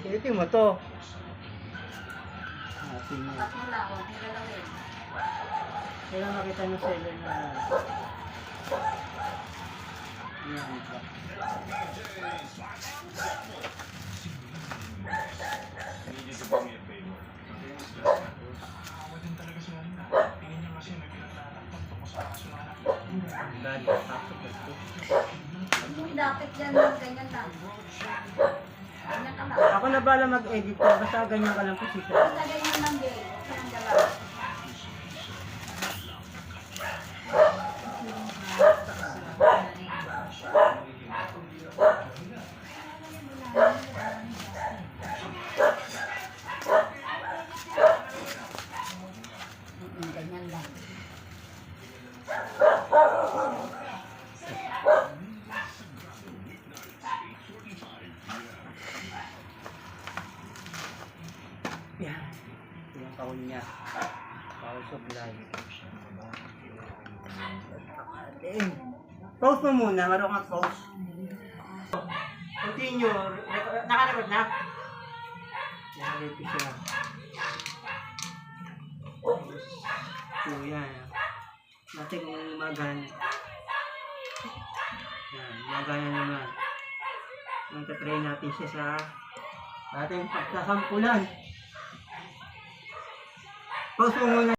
Ito mo to. Atin mo. Tapat mo lang, huwag mo galawin. Kailan makita ng seller na yan ba? Hindi dapat yan ng ganyan lang. Ganyan ka lang. Ako na bala mag-edit ko, basta ganyan ka lang position. Basta ganyan lang din. Huwag ka nang galaw. Ganyan lang. Yan. Ito yung kahon niya. Power supply. Pause mo muna, meron kang pause. Continue. Nakarecord na? Yan, ito siya. So, yan. Natin kung magan. Yan, magana naman. Magta-try natin siya sa ating pagkasampulan. Pause mo muna.